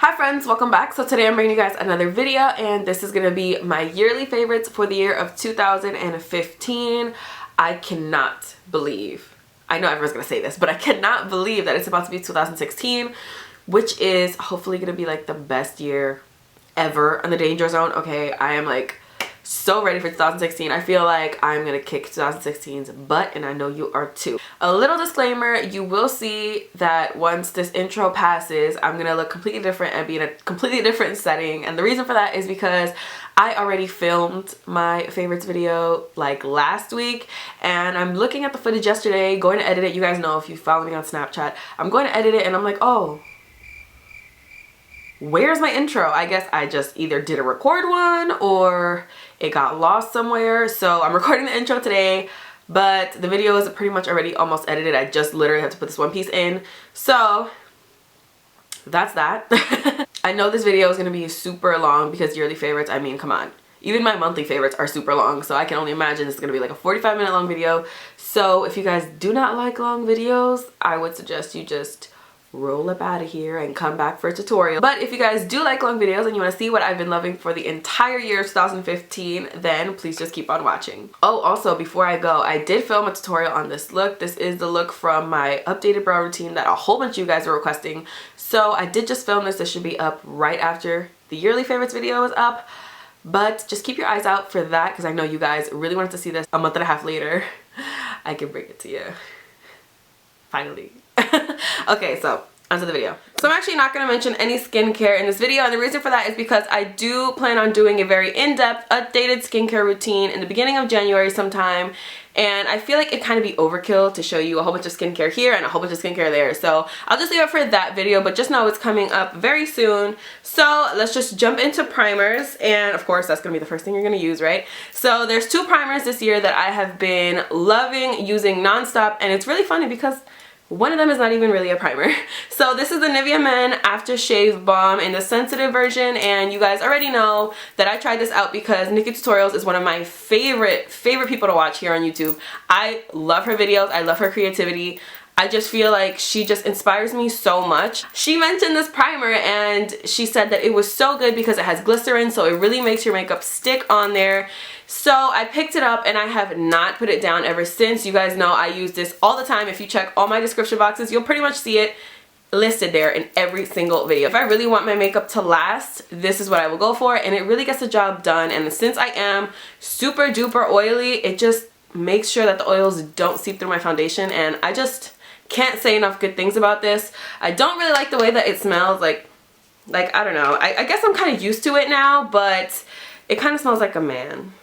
Hi friends, welcome back. So today I'm bringing you guys another video, and this is going to be my yearly favorites for the year of 2015. I cannot believe, I know everyone's going to say this, but I cannot believe that it's about to be 2016, which is hopefully going to be like the best year ever on the danger zone. Okay, I am like so ready for 2016. I feel like I'm gonna kick 2016's butt, and I know you are too. A little disclaimer, you will see that once this intro passes, I'm gonna look completely different and be in a completely different setting, and the reason for that is because I already filmed my favorites video like last week, and I'm looking at the footage yesterday, going to edit it. You guys know if you follow me on Snapchat, I'm going to edit it, and I'm like, oh, where's my intro? I guess I just either didn't record one or it got lost somewhere. So I'm recording the intro today, but the video is pretty much already almost edited. I just literally have to put this one piece in. So that's that. I know this video is going to be super long because yearly favorites, I mean, come on. Even my monthly favorites are super long, so I can only imagine this is going to be like a 45-minute long video. So if you guys do not like long videos, I would suggest you just roll up out of here and come back for a tutorial. But if you guys do like long videos and you want to see what I've been loving for the entire year of 2015, then please just keep on watching. Oh, also before I go, I did film a tutorial on this look. This is the look from my updated brow routine that a whole bunch of you guys were requesting. So I did just film this. This should be up right after the yearly favorites video is up. But just keep your eyes out for that because I know you guys really wanted to see this a month and a half later. I can bring it to you. Finally. Okay, so onto the video. So I'm actually not going to mention any skincare in this video, and the reason for that is because I do plan on doing a very in-depth updated skincare routine in the beginning of January sometime, and I feel like it kind of be overkill to show you a whole bunch of skincare here and a whole bunch of skincare there. So I'll just leave it for that video, but just know it's coming up very soon. So let's just jump into primers, and of course that's going to be the first thing you're going to use, right? So there's two primers this year that I have been loving using nonstop, and it's really funny because one of them is not even really a primer. So this is the Nivea Men Aftershave Balm in the sensitive version, and you guys already know that I tried this out because Nikki Tutorials is one of my favorite people to watch here on YouTube. I love her videos. I love her creativity. I just feel like she just inspires me so much. She mentioned this primer and she said that it was so good because it has glycerin, so it really makes your makeup stick on there. So I picked it up and I have not put it down ever since. You guys know I use this all the time. If you check all my description boxes, you'll pretty much see it listed there in every single video. If I really want my makeup to last, this is what I will go for, and it really gets the job done. And since I am super duper oily, it just makes sure that the oils don't seep through my foundation, and I just can't say enough good things about this. I don't really like the way that it smells. Like I don't know. I guess I'm kind of used to it now, but it kind of smells like a man.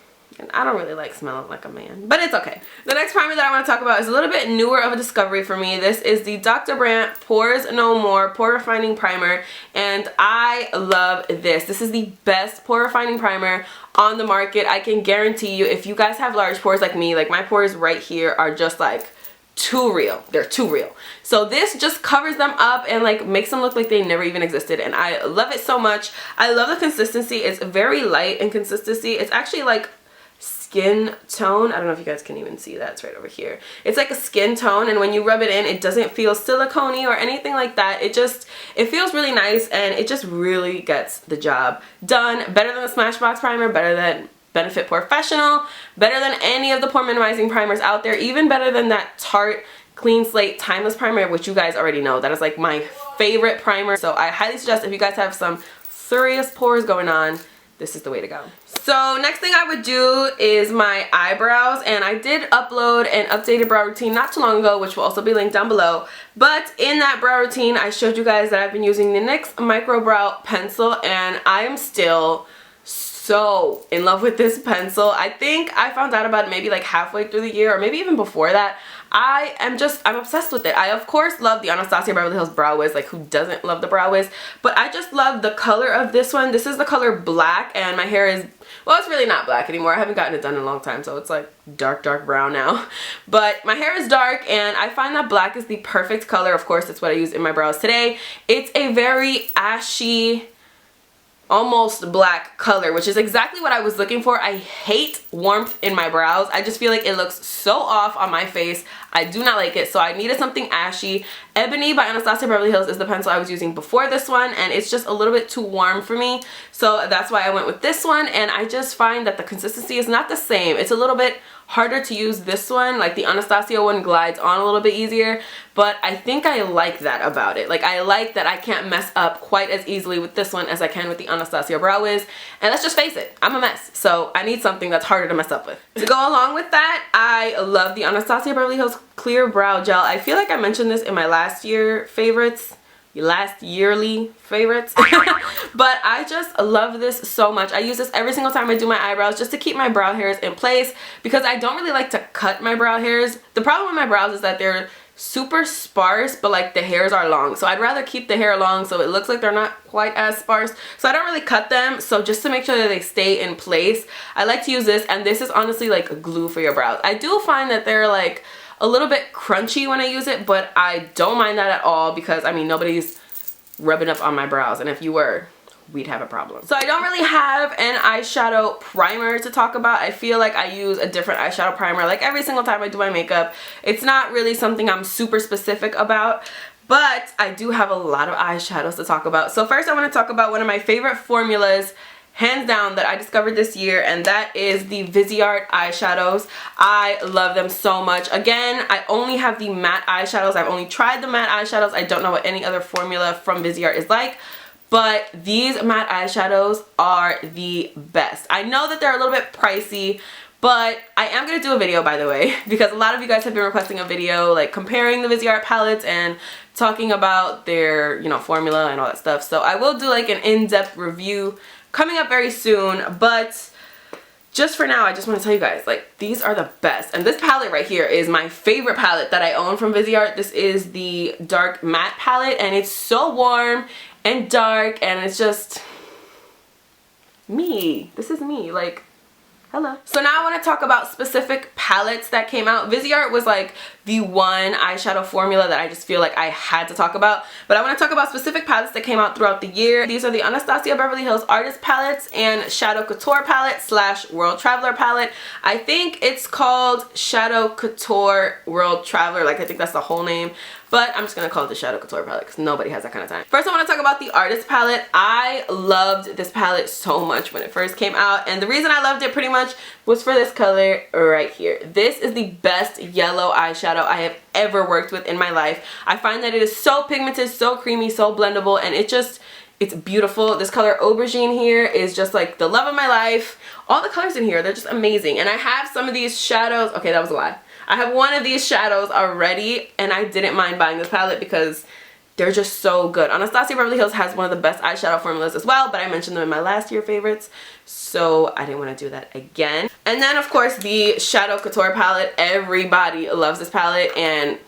And I don't really like smelling like a man, but it's okay. The next primer that I want to talk about is a little bit newer of a discovery for me. This is the Dr. Brandt Pores No More Pore Refining Primer, and I love this. This is the best pore refining primer on the market. I can guarantee you, if you guys have large pores like me, like my pores right here are just like too real. They're too real. So this just covers them up and like makes them look like they never even existed, and I love it so much. I love the consistency. It's very light in consistency. It's actually like skin tone. I don't know if you guys can even see that. It's right over here. It's like a skin tone, and when you rub it in, it doesn't feel silicone-y or anything like that. It feels really nice, and it just really gets the job done. Better than the Smashbox primer, better than Benefit Professional, better than any of the pore minimizing primers out there, even better than that Tarte Clean Slate Timeless Primer, which you guys already know. That is like my favorite primer. So I highly suggest, if you guys have some serious pores going on, this is the way to go. So next thing I would do is my eyebrows, and I did upload an updated brow routine not too long ago, which will also be linked down below. But in that brow routine, I showed you guys that I've been using the NYX MicroBrow pencil, and I am still so in love with this pencil. I think I found out about it maybe like halfway through the year, or maybe even before that. I'm obsessed with it. I of course love the Anastasia Beverly Hills Brow Wiz, like who doesn't love the Brow Wiz, but I just love the color of this one. This is the color black, and my hair is, well, it's really not black anymore. I haven't gotten it done in a long time, so it's like dark brown now. But my hair is dark, and I find that black is the perfect color. Of course, that's what I use in my brows today. It's a very ashy, almost black color, which is exactly what I was looking for. I hate warmth in my brows. I just feel like it looks so off on my face. I do not like it, so I needed something ashy. Ebony by Anastasia Beverly Hills is the pencil I was using before this one, and it's just a little bit too warm for me, so that's why I went with this one. And I just find that the consistency is not the same. It's a little bit harder to use this one. Like the Anastasia one glides on a little bit easier, but I think I like that about it. Like I like that I can't mess up quite as easily with this one as I can with the Anastasia Brow Wiz. And let's just face it, I'm a mess, so I need something that's harder to mess up with. To go along with that, I love the Anastasia Beverly Hills Clear Brow Gel. I feel like I mentioned this in my last yearly favorites. But I just love this so much. I use this every single time I do my eyebrows just to keep my brow hairs in place, because I don't really like to cut my brow hairs. The problem with my brows is that they're super sparse, but like the hairs are long, so I'd rather keep the hair long so it looks like they're not quite as sparse, so I don't really cut them. So just to make sure that they stay in place, I like to use this, and this is honestly like a glue for your brows. I do find that they're like a little bit crunchy when I use it, but I don't mind that at all, because I mean, nobody's rubbing up on my brows, and if you were, we'd have a problem. So I don't really have an eyeshadow primer to talk about. I feel like I use a different eyeshadow primer like every single time I do my makeup. It's not really something I'm super specific about, but I do have a lot of eyeshadows to talk about. So first I want to talk about one of my favorite formulas, hands down, that I discovered this year, and that is the Viseart eyeshadows. I love them so much. Again, I only have the matte eyeshadows. I've only tried the matte eyeshadows. I don't know what any other formula from Viseart is like, but these matte eyeshadows are the best. I know that they're a little bit pricey, but I am going to do a video, by the way, because a lot of you guys have been requesting a video like comparing the Viseart palettes and talking about their, you know, formula and all that stuff. So I will do like an in-depth review coming up very soon, but just for now, I just want to tell you guys, like, these are the best. And this palette right here is my favorite palette that I own from Viseart. This is the dark matte palette, and it's so warm and dark, and it's just me. This is me, like, hello. So now I want to talk about specific palettes that came out. Viseart was like the one eyeshadow formula that I just feel like I had to talk about. But I want to talk about specific palettes that came out throughout the year. These are the Anastasia Beverly Hills Artist Palettes and Shadow Couture Palette / World Traveler Palette. I think it's called Shadow Couture World Traveler. Like, I think that's the whole name. But I'm just going to call it the Shadow Couture palette because nobody has that kind of time. First, I want to talk about the Artist palette. I loved this palette so much when it first came out. And the reason I loved it pretty much was for this color right here. This is the best yellow eyeshadow I have ever worked with in my life. I find that it is so pigmented, so creamy, so blendable, and it's beautiful. This color Aubergine here is just like the love of my life. All the colors in here, they're just amazing. And I have some of these shadows. Okay, that was a lie. I have one of these shadows already, and I didn't mind buying this palette because they're just so good. Anastasia Beverly Hills has one of the best eyeshadow formulas as well, but I mentioned them in my last year favorites, so I didn't want to do that again. And then, of course, the Shadow Couture palette. Everybody loves this palette, and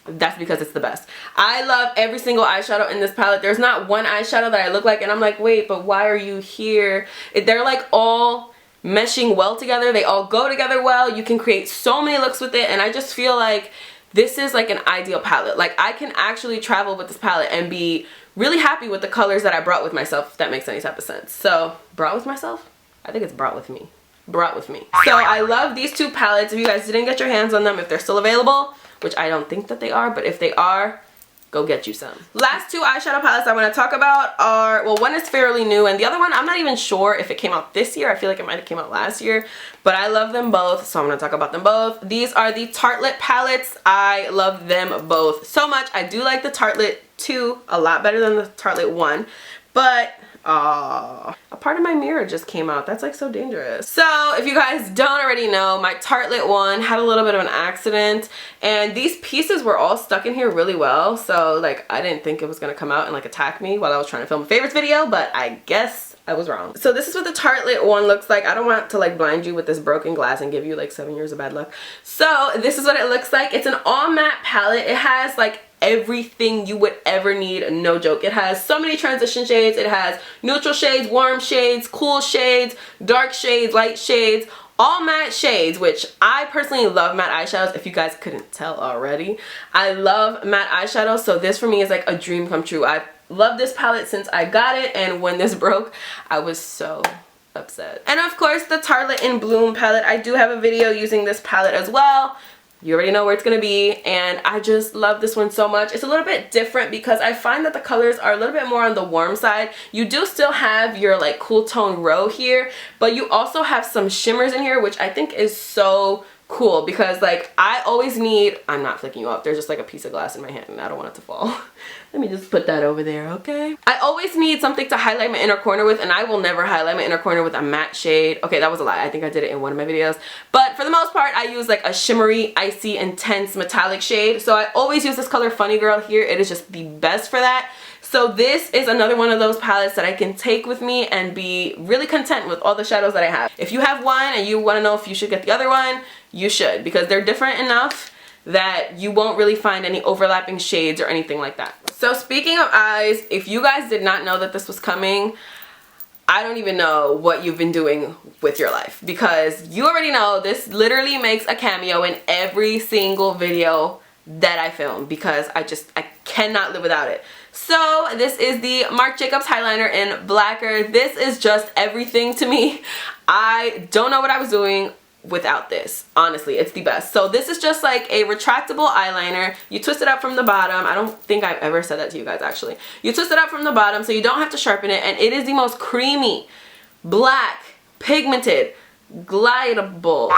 that's because it's the best. I love every single eyeshadow in this palette. There's not one eyeshadow that I look like and I'm like, wait, but why are you here? They're like all meshing well together. They all go together well. You can create so many looks with it, and I just feel like this is like an ideal palette. Like, I can actually travel with this palette and be really happy with the colors that I brought with myself, if that makes any type of sense. So, brought with myself? I think it's brought with me. Brought with me. So I love these two palettes. If you guys didn't get your hands on them, if they're still available, which I don't think that they are, but if they are, go get you some. Last two eyeshadow palettes I want to talk about are, well, one is fairly new, and the other one, I'm not even sure if it came out this year. I feel like it might have came out last year, but I love them both, so I'm going to talk about them both. These are the Tartelette palettes. I love them both so much. I do like the Tartelette 2 a lot better than the Tartelette 1, but a part of my mirror just came out. That's like so dangerous. So if you guys don't already know, my Tartelette 1 had a little bit of an accident, and these pieces were all stuck in here really well. So like, I didn't think it was gonna come out and like attack me while I was trying to film a favorites video, but I guess I was wrong. So this is what the Tartelette 1 looks like. I don't want to like blind you with this broken glass and give you like 7 years of bad luck. So this is what it looks like. It's an all matte palette. It has like everything you would ever need, no joke. It has so many transition shades. It has neutral shades, warm shades, cool shades, dark shades, light shades, all matte shades, which I personally love matte eyeshadows, if you guys couldn't tell already. I love matte eyeshadows, so this for me is like a dream come true. I loved this palette since I got it, and when this broke, I was so upset. And of course, the Tartelette in Bloom palette. I do have a video using this palette as well. You already know where it's gonna be, and I just love this one so much. It's a little bit different because I find that the colors are a little bit more on the warm side. You do still have your like cool tone row here, but you also have some shimmers in here, which I think is so cool because like I always need, I'm not flicking you off, there's just like a piece of glass in my hand and I don't want it to fall. Let me just put that over there, okay? I always need something to highlight my inner corner with, and I will never highlight my inner corner with a matte shade. Okay, that was a lie. I think I did it in one of my videos. But for the most part, I use like a shimmery, icy, intense metallic shade. So I always use this color Funny Girl here. It is just the best for that. So this is another one of those palettes that I can take with me and be really content with all the shadows that I have. If you have one and you want to know if you should get the other one, you should, because they're different enough that you won't really find any overlapping shades or anything like that. So speaking of eyes, if you guys did not know that this was coming, I don't even know what you've been doing with your life, because you already know this literally makes a cameo in every single video that I film, because I cannot live without it. So this is the Marc Jacobs Highliner in Blacquer. This is just everything to me. I don't know what I was doing without this. Honestly, it's the best. So this is just like a retractable eyeliner. You twist it up from the bottom. I don't think I've ever said that to you guys actually. You twist it up from the bottom so you don't have to sharpen it, and it is the most creamy, black, pigmented, glidable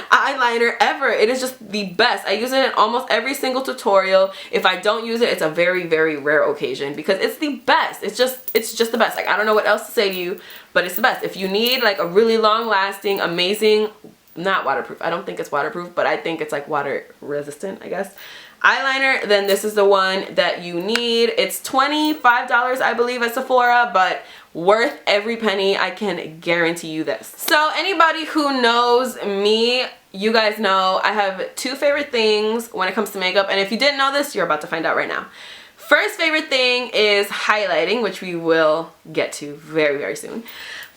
eyeliner ever. It is just the best. I use it in almost every single tutorial. If I don't use it, it's a very, very rare occasion because it's the best. It's just the best. Like, I don't know what else to say to you, but it's the best. If you need like a really long lasting, amazing, not waterproof, I don't think it's waterproof, but I think it's like water resistant, I guess, eyeliner, then this is the one that you need. It's $25, I believe, at Sephora, but worth every penny. I can guarantee you this. So anybody who knows me, you guys know I have two favorite things when it comes to makeup, and if you didn't know this, you're about to find out right now. First favorite thing is highlighting, which we will get to very, very soon.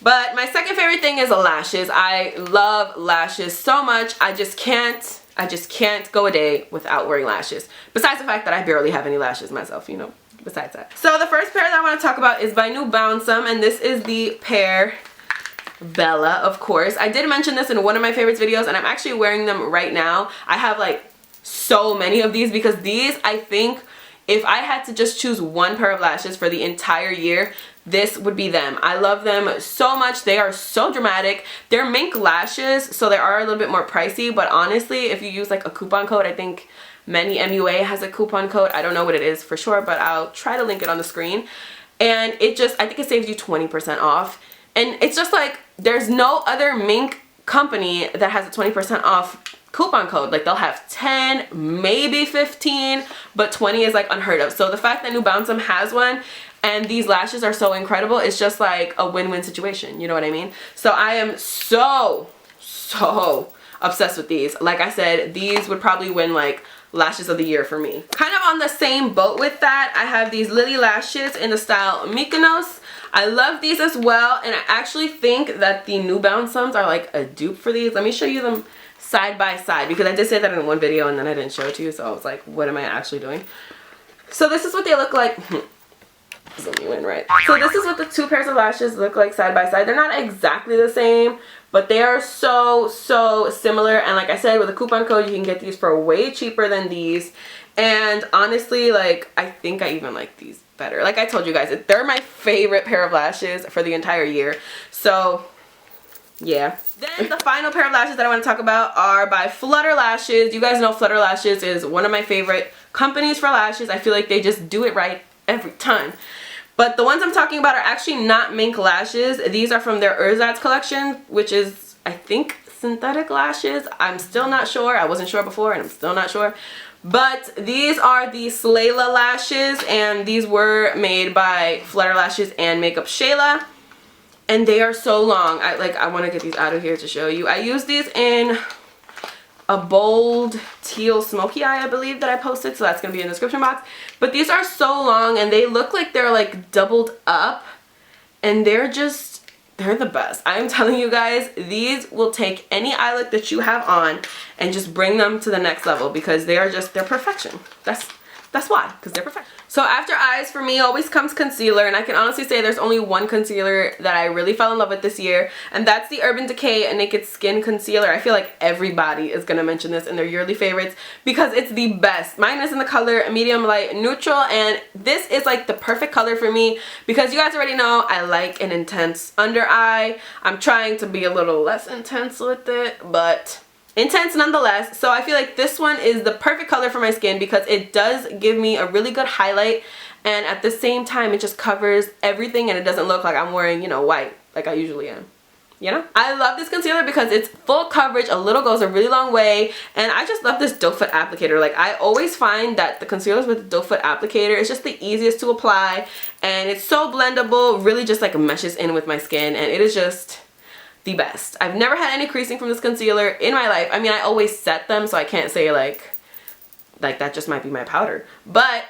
But my second favorite thing is lashes. I love lashes so much. I just can't go a day without wearing lashes. Besides the fact that I barely have any lashes myself, you know, besides that. So the first pair that I want to talk about is by Nubounsom, and this is the pair Bella, of course. I did mention this in one of my favorites videos, and I'm actually wearing them right now. I have like so many of these because these, I think, if I had to just choose one pair of lashes for the entire year, this would be them. I love them so much. They are so dramatic. They're mink lashes, so they are a little bit more pricey, but honestly, if you use like a coupon code, I think Many MUA has a coupon code. I don't know what it is for sure, but I'll try to link it on the screen. And it just, I think it saves you 20% off. And it's just like, there's no other mink company that has a 20% off coupon code. Like, they'll have 10, maybe 15, but 20 is like unheard of. So the fact that Nubounsom has one and these lashes are so incredible, it's just like a win-win situation, you know what I mean? So I am so obsessed with these. Like I said, these would probably win like lashes of the year for me. Kind of on the same boat with that, I have these Lilly lashes in the style Mykonos. I love these as well, and I actually think that the Nubounsoms are like a dupe for these. Let me show you them side by side, because I did say that in one video and then I didn't show it to you, so I was like, what am I actually doing? So this is what they look like. Zoom you in, right? So this is what the two pairs of lashes look like side by side. They're not exactly the same, but they are so similar. And like I said, with a coupon code, you can get these for way cheaper than these. And honestly, like, I think I even like these better. Like I told you guys, they're my favorite pair of lashes for the entire year. So yeah. Then the final pair of lashes that I want to talk about are by Flutter Lashes. You guys know Flutter Lashes is one of my favorite companies for lashes. I feel like they just do it right every time. But the ones I'm talking about are actually not mink lashes. These are from their Ersatz collection, which is, I think, synthetic lashes. I'm still not sure. I wasn't sure before and I'm still not sure. But these are the Slayla lashes, and these were made by Flutter Lashes and Makeup Shayla. And they are so long. I want to get these out of here to show you. I use these in a bold teal smoky eye, I believe, that I posted, so that's going to be in the description box. But these are so long, and they look like they're like doubled up, and they're the best. I am telling you guys, these will take any eye look that you have on and just bring them to the next level, because they're perfection. That's that's why, because they're perfect. So after eyes for me always comes concealer, and I can honestly say there's only one concealer that I really fell in love with this year, and that's the Urban Decay Naked Skin Concealer. I feel like everybody is going to mention this in their yearly favorites because it's the best. Mine is in the color medium light neutral, and this is like the perfect color for me because you guys already know I like an intense under eye. I'm trying to be a little less intense with it, but intense nonetheless. So I feel like this one is the perfect color for my skin because it does give me a really good highlight, and at the same time it just covers everything and it doesn't look like I'm wearing, you know, white like I usually am. You know? I love this concealer because it's full coverage, a little goes a really long way, and I just love this doe foot applicator. Like, I always find that the concealers with the doe foot applicator is just the easiest to apply, and it's so blendable, really just like meshes in with my skin, and it is just the best. I've never had any creasing from this concealer in my life. I mean, I always set them, so I can't say like that just might be my powder, but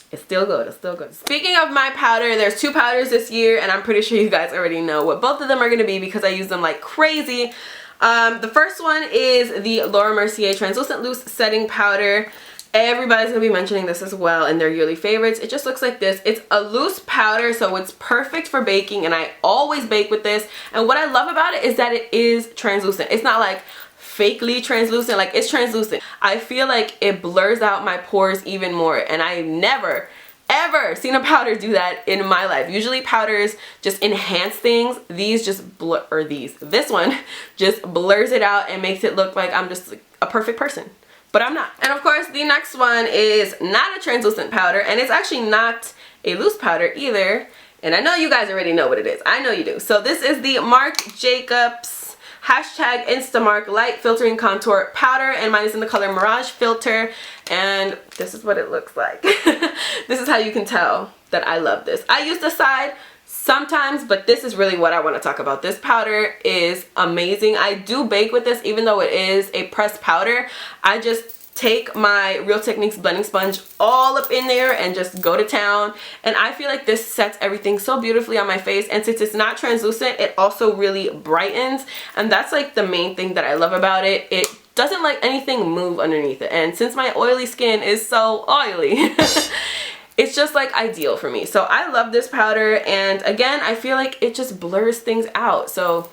it's still good. It's still good. Speaking of my powder, there's two powders this year, and I'm pretty sure you guys already know what both of them are going to be because I use them like crazy. The first one is the Laura Mercier Translucent Loose Setting Powder. Everybody's going to be mentioning this as well in their yearly favorites. It just looks like this. It's a loose powder, so it's perfect for baking, and I always bake with this. And what I love about it is that it is translucent. It's not like fakely translucent, like it's translucent. I feel like it blurs out my pores even more, and I've never ever seen a powder do that in my life. Usually powders just enhance things. These just blur, or this one just blurs it out and makes it look like I'm just like a perfect person. But I'm not. And of course, the next one is not a translucent powder, and it's actually not a loose powder either. And I know you guys already know what it is. I know you do. So this is the Marc Jacobs #Instamark Light Filtering Contour Powder, and mine is in the color Mirage Filter, and this is what it looks like. This is how you can tell that I love this. I use the side sometimes, but this is really what I want to talk about. This powder is amazing. I do bake with this even though it is a pressed powder. I just take my Real Techniques blending sponge all up in there and just go to town, and I feel like this sets everything so beautifully on my face, and since it's not translucent, it also really brightens, and that's like the main thing that I love about it. It doesn't let anything move underneath it, and since my oily skin is so oily it's just like ideal for me. So I love this powder, and again, I feel like it just blurs things out. So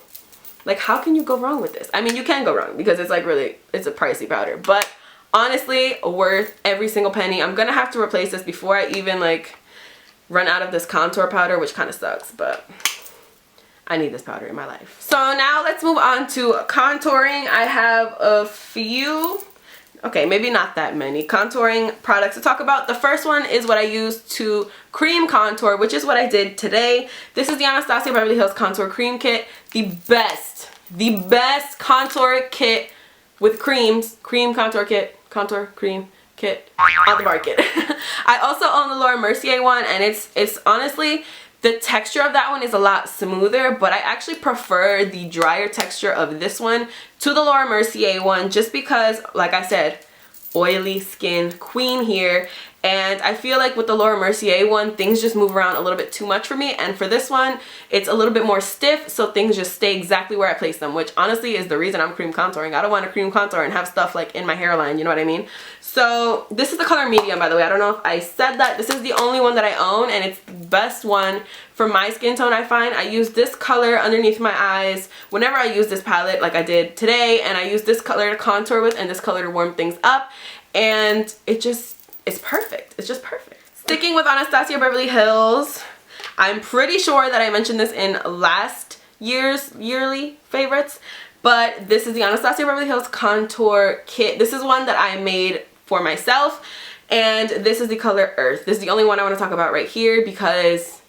like, how can you go wrong with this? I mean, you can go wrong because it's like really, it's a pricey powder, but honestly worth every single penny. I'm gonna have to replace this before I even like run out of this contour powder, which kind of sucks, but I need this powder in my life. So now let's move on to contouring. I have a few, okay, maybe not that many contouring products to talk about. The first one is what I use to cream contour, which is what I did today. This is the Anastasia Beverly Hills Contour Cream Kit. The best contour kit with creams, cream contour kit, contour cream kit on the market. I also own the Laura Mercier one, and it's honestly, the texture of that one is a lot smoother, but I actually prefer the drier texture of this one to the Laura Mercier one, just because, like I said, oily skin queen here, and I feel like with the Laura Mercier one, things just move around a little bit too much for me, and for this one, it's a little bit more stiff, so things just stay exactly where I place them, which honestly is the reason I'm cream contouring. I don't want to cream contour and have stuff like in my hairline, you know what I mean? So this is the color medium, by the way. I don't know if I said that. This is the only one that I own, and it's the best one for my skin tone, I find. I use this color underneath my eyes whenever I use this palette, like I did today, and I use this color to contour with and this color to warm things up, and it's perfect. It's just perfect. Sticking with Anastasia Beverly Hills, I'm pretty sure that I mentioned this in last year's yearly favorites, but this is the Anastasia Beverly Hills Contour Kit. This is one that I made for myself, and this is the color Earth. This is the only one I want to talk about right here because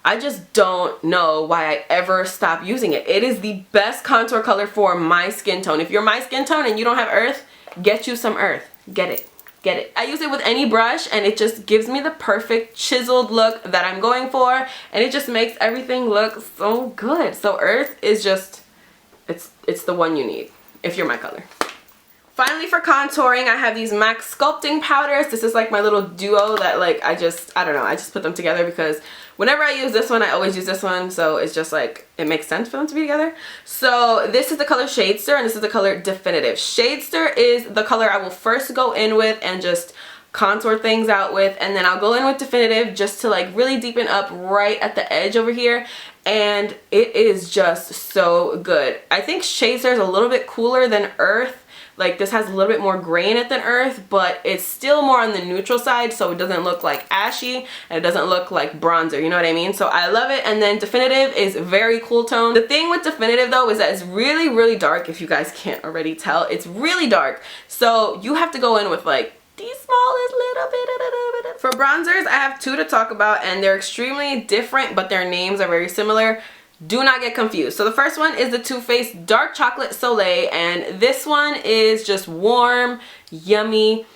I just don't know why I ever stopped using it. It is the best contour color for my skin tone. If you're my skin tone and you don't have Earth, get you some Earth. Get it. Get it. I use it with any brush, and it just gives me the perfect chiseled look that I'm going for, and it just makes everything look so good. So Earth is just, it's the one you need if you're my color. Finally, for contouring, I have these MAC Sculpting powders. This is like my little duo that like I don't know, I just put them together because whenever I use this one, I always use this one, so it's just like, it makes sense for them to be together. So this is the color Shadester, and this is the color Definitive. Shadester is the color I will first go in with and just contour things out with, and then I'll go in with definitive just to like really deepen up right at the edge over here, and it is just so good. I think Shadester is a little bit cooler than Earth. Like this has a little bit more gray in it than Earth, but it's still more on the neutral side, so it doesn't look like ashy and it doesn't look like bronzer, you know what I mean? So I love it. And then definitive is very cool tone. The thing with definitive though is that it's really, really dark. If you guys can't already tell, it's really dark. So you have to go in with like the smallest little bit. For bronzers, I have two to talk about, and they're extremely different, but their names are very similar. Do not get confused. So the first one is the Too Faced Dark Chocolate Soleil, and this one is just warm, yummy,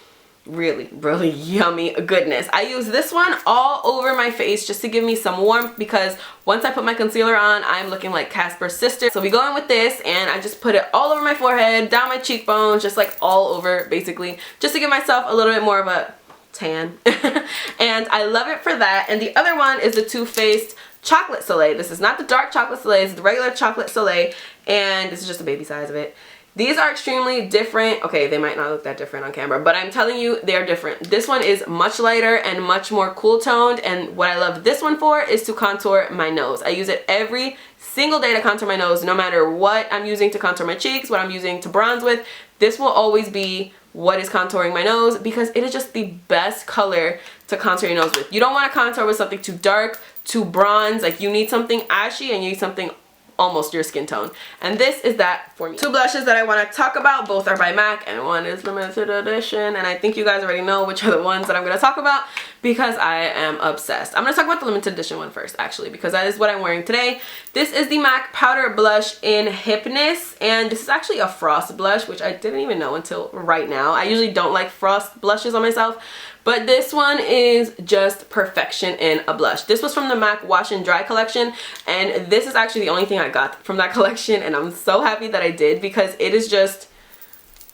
really, really yummy goodness. I use this one all over my face just to give me some warmth, because once I put my concealer on, I'm looking like Casper's sister. So we go in with this, and I just put it all over my forehead, down my cheekbones, just like all over basically, just to give myself a little bit more of a tan. And I love it for that. And the other one is the Too Faced Chocolate Soleil. This is not the dark chocolate Soleil, it's the regular chocolate Soleil, and this is just a baby size of it. These are extremely different. Okay, they might not look that different on camera, but I'm telling you, they're different. This one is much lighter and much more cool toned, and what I love this one for is to contour my nose. I use it every single day to contour my nose, no matter what I'm using to contour my cheeks, what I'm using to bronze with. This will always be what is contouring my nose, because it is just the best color to contour your nose with. You don't want to contour with something too dark, too bronze. Like you need something ashy and you need something almost your skin tone, and this is that for me. Two blushes that I want to talk about, both are by MAC, and one is limited edition, and I think you guys already know which are the ones that I'm going to talk about because I am obsessed. I'm going to talk about the limited edition one first, actually, because that is what I'm wearing today. This is the MAC Powder Blush in Hypness, and this is actually a frost blush, which I didn't even know until right now. I usually don't like frost blushes on myself, but this one is just perfection in a blush. This was from the MAC Wash and Dry collection, and this is actually the only thing I got from that collection, and I'm so happy that I did, because it is just,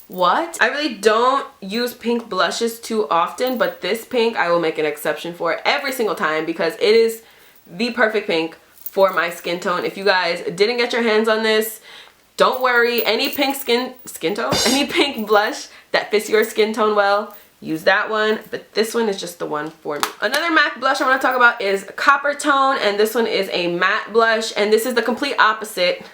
what? I really don't use pink blushes too often, but this pink I will make an exception for every single time, because it is the perfect pink for my skin tone. If you guys didn't get your hands on this, don't worry. Any pink skin tone, any pink blush that fits your skin tone well, use that one, but this one is just the one for me. Another MAC blush I want to talk about is Copper Tone, and this one is a matte blush, and this is the complete opposite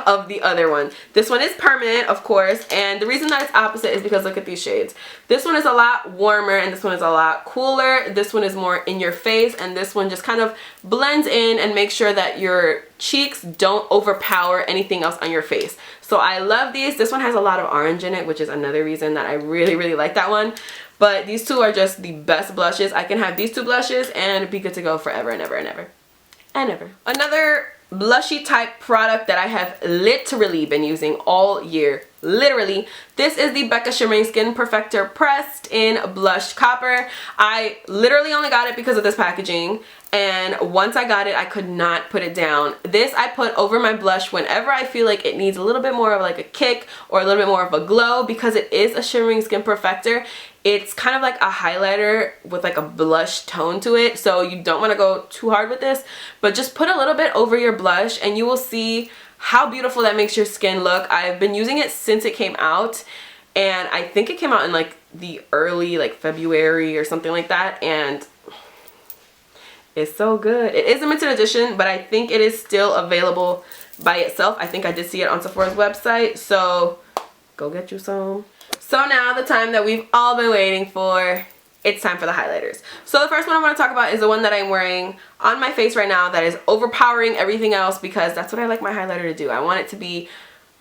of the other one. This one is permanent, of course, and the reason that it's opposite is because look at these shades. This one is a lot warmer and this one is a lot cooler. This one is more in your face, and this one just kind of blends in and makes sure that your cheeks don't overpower anything else on your face. So I love these. This one has a lot of orange in it, which is another reason that I really, really like that one. But these two are just the best blushes. I can have these two blushes and be good to go forever and ever and ever and ever. Another blushy type product that I have literally been using all year, literally, this is the Becca Shimmering Skin Perfector Pressed in Blushed Copper. I literally only got it because of this packaging, and once I got it, I could not put it down. This I put over my blush whenever I feel like it needs a little bit more of like a kick or a little bit more of a glow, because it is a shimmering skin perfector. It's kind of like a highlighter with like a blush tone to it, so you don't want to go too hard with this, but just put a little bit over your blush and you will see how beautiful that makes your skin look. I've been using it since it came out, and I think it came out in like the early like February or something like that, and it's so good. It is a limited edition, but I think it is still available by itself. I think I did see it on Sephora's website, so go get you some. So now the time that we've all been waiting for, it's time for the highlighters. So the first one I want to talk about is the one that I'm wearing on my face right now that is overpowering everything else, because that's what I like my highlighter to do. I want it to be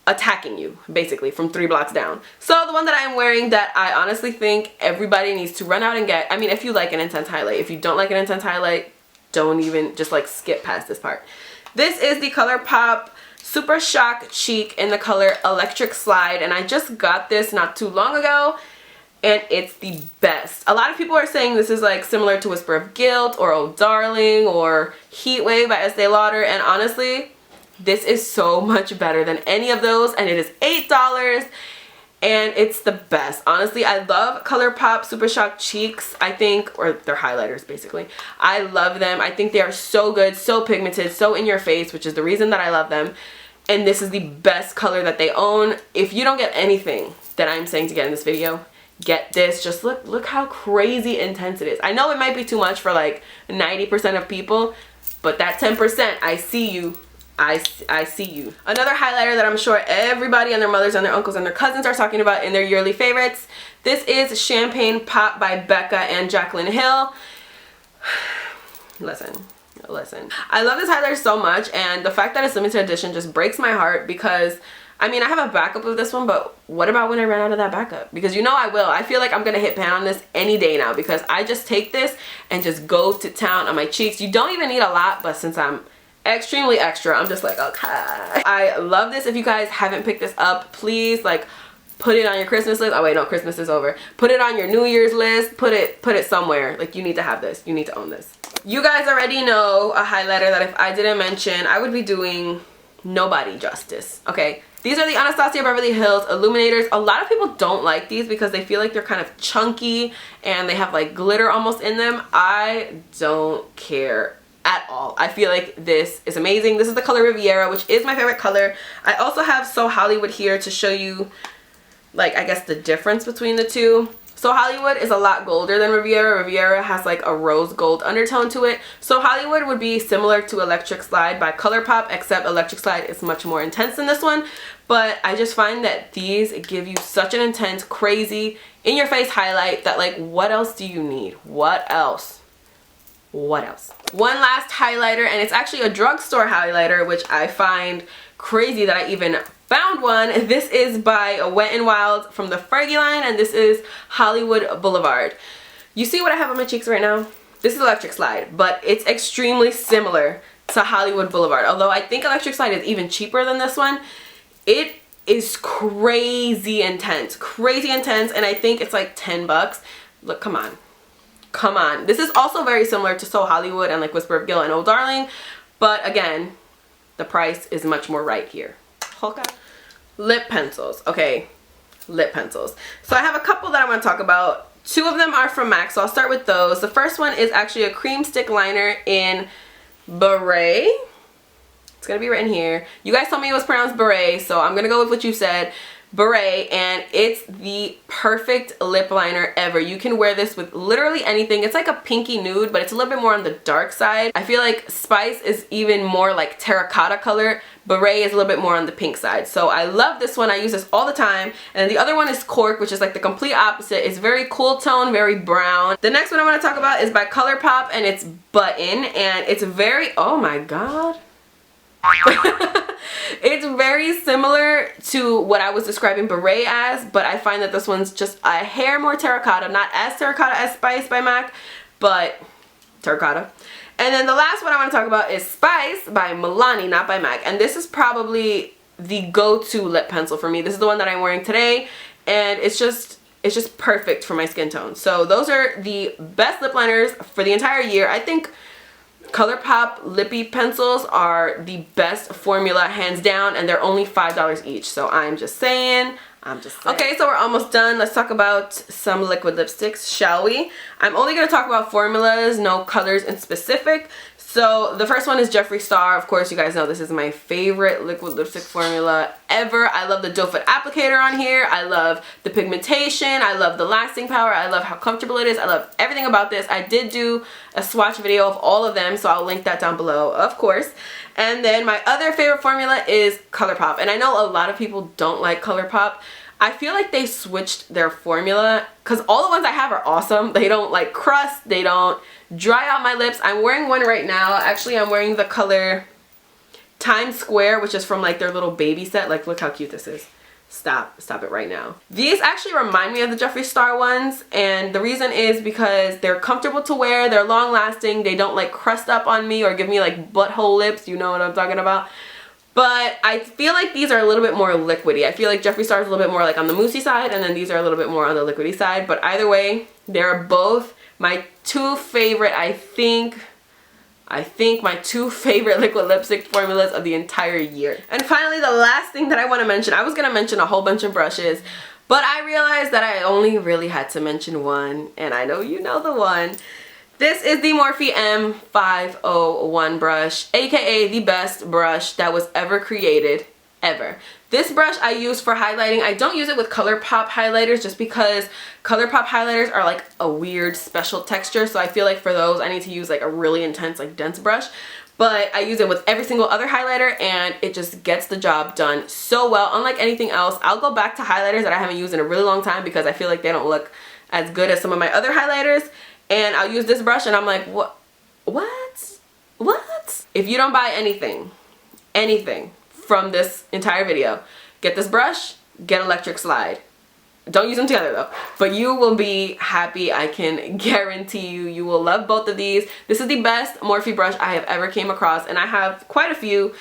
attacking you, basically, from 3 blocks down. So the one that I'm wearing that I honestly think everybody needs to run out and get, I mean, if you like an intense highlight. If you don't like an intense highlight, don't even, just like skip past this part. This is the ColourPop Super Shock Cheek in the color Electric Slide, and I just got this not too long ago, and it's the best. A lot of people are saying this is like similar to Whisper of Guilt or Oh Darling or Heat Wave by Estee Lauder, and honestly, this is so much better than any of those, and it is $8, and it's the best. Honestly, I love ColourPop Super Shock Cheeks, I think, or they're highlighters basically. I love them. I think they are so good, so pigmented, so in your face, which is the reason that I love them. And this is the best color that they own. If you don't get anything that I'm saying to get in this video, get this. Just look how crazy intense it is. I know it might be too much for like 90% of people, but that 10%, I see you. I see you. Another highlighter that I'm sure everybody and their mothers and their uncles and their cousins are talking about in their yearly favorites. This is Champagne Pop by Becca and Jaclyn Hill. Listen. I love this highlighter so much, and the fact that it's limited edition just breaks my heart because, I mean, I have a backup of this one, but what about when I run out of that backup? Because you know I will. I feel like I'm going to hit pan on this any day now because I just take this and just go to town on my cheeks. You don't even need a lot, but since I'm extremely extra, I'm just like, okay. I love this. If you guys haven't picked this up, please like put it on your Christmas list. Oh wait, no, Christmas is over. Put it on your New Year's list. Put it somewhere. Like, you need to have this. You need to own this. You guys already know a highlighter that if I didn't mention, I would be doing nobody justice. Okay, these are the Anastasia Beverly Hills Illuminators. A lot of people don't like these because they feel like they're kind of chunky and they have like glitter almost in them. I don't care at all. I feel like this is amazing. This is the color Riviera, which is my favorite color. I also have So Hollywood here to show you, like, I guess the difference between the two. So Hollywood is a lot golder than Riviera. Riviera has like a rose gold undertone to it. So Hollywood would be similar to Electric Slide by ColourPop, except Electric Slide is much more intense than this one. But I just find that these give you such an intense, crazy, in-your-face highlight that, like, what else do you need? What else? What else? One last highlighter, and it's actually a drugstore highlighter, which I find crazy that I even found one. This is by Wet n Wild from the Fergie line, and this is Hollywood Boulevard. You see what I have on my cheeks right now? This is Electric Slide, but it's extremely similar to Hollywood Boulevard. Although I think Electric Slide is even cheaper than this one. It is crazy intense, and I think it's like 10 bucks. Look, come on. Come on. This is also very similar to So Hollywood and like Whisper of Guilt and Oh Darling, but again, the price is much more right here. Okay. Lip pencils. Okay, lip pencils. So I have a couple that I want to talk about. Two of them are from MAC, so I'll start with those. The first one is actually a cream stick liner in Beret. It's going to be written here. You guys told me it was pronounced Beret, so I'm going to go with what you said. Beret, and it's the perfect lip liner ever. You can wear this with literally anything. It's like a pinky nude, but it's a little bit more on the dark side. I feel like Spice is even more like terracotta color. Beret is a little bit more on the pink side. So I love this one. I use this all the time. And the other one is Cork, which is like the complete opposite. It's very cool tone, very brown. The next one I want to talk about is by ColourPop, and it's Button, and it's very, oh my god. It's very similar to what I was describing Beret as, but I find that this one's just a hair more terracotta. Not as terracotta as Spice by MAC, but terracotta. And then the last one I want to talk about is Spice by Milani, not by MAC. And this is probably the go-to lip pencil for me. This is the one that I'm wearing today, and it's just perfect for my skin tone. So those are the best lip liners for the entire year. I think ColourPop lippy pencils are the best formula hands down, and they're only $5 each. So I'm just saying. Okay, so we're almost done. Let's talk about some liquid lipsticks, shall we? I'm only going to talk about formulas, no colors in specific. So the first one is Jeffree Star. Of course, you guys know this is my favorite liquid lipstick formula ever. I love the doe foot applicator on here. I love the pigmentation. I love the lasting power. I love how comfortable it is. I love everything about this. I did do a swatch video of all of them, so I'll link that down below, of course. And then my other favorite formula is ColourPop. And I know a lot of people don't like ColourPop. I feel like they switched their formula because all the ones I have are awesome. They don't like crust. They don't dry out my lips. I'm wearing one right now. Actually, I'm wearing the color Times Square, which is from like their little baby set. Like, look how cute this is. Stop it right now. These actually remind me of the Jeffree Star ones, and the reason is because they're comfortable to wear, they're long lasting, they don't like crust up on me or give me like butthole lips, you know what I'm talking about. But I feel like these are a little bit more liquidy. I feel like Jeffree Star is a little bit more like on the moussey side, and then these are a little bit more on the liquidy side. But either way, they're both my two favorite, I think my two favorite liquid lipstick formulas of the entire year. And finally, the last thing that I want to mention, I was going to mention a whole bunch of brushes, but I realized that I only really had to mention one, and I know you know the one. This is the Morphe M501 brush, aka the best brush that was ever created. ever. This brush I use for highlighting. I don't use it with ColourPop highlighters just because ColourPop highlighters are like a weird special texture, so I feel like for those I need to use like a really intense like dense brush. But I use it with every single other highlighter and it just gets the job done so well. Unlike anything else, I'll go back to highlighters that I haven't used in a really long time because I feel like they don't look as good as some of my other highlighters, and I'll use this brush and I'm like, what? If you don't buy anything from this entire video, get this brush, get electric slide. Don't use them together though, but you will be happy. I can guarantee you, you will love both of these. This is the best Morphe brush I have ever came across, and I have quite a few.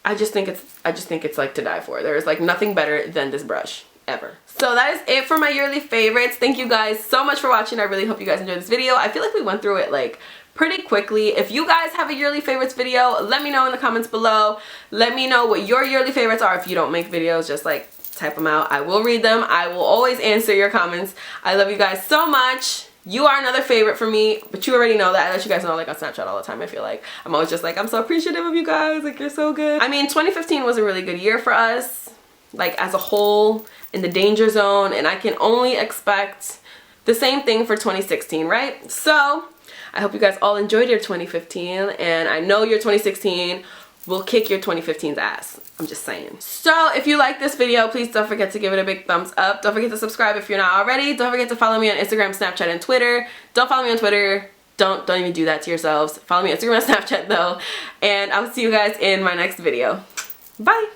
I just think it's like to die for. There is like nothing better than this brush ever. So that is it for my yearly favorites. Thank you guys so much for watching. I really hope you guys enjoyed this video. I feel like we went through it like pretty quickly. If you guys have a yearly favorites video, let me know in the comments below. Let me know what your yearly favorites are. If you don't make videos, just like type them out. I will read them. I will always answer your comments. I love you guys so much. You are another favorite for me, but you already know that. I let you guys know like on Snapchat all the time. I feel like I'm always just like, I'm so appreciative of you guys. Like, you're so good. I mean, 2015 was a really good year for us, like as a whole, in the danger zone, and I can only expect the same thing for 2016, right? So I hope you guys all enjoyed your 2015, and I know your 2016 will kick your 2015's ass. I'm just saying. So if you like this video, please don't forget to give it a big thumbs up. Don't forget to subscribe if you're not already. Don't forget to follow me on Instagram, Snapchat, and Twitter. Don't follow me on Twitter. Don't even do that to yourselves. Follow me on Instagram and Snapchat though. And I'll see you guys in my next video. Bye.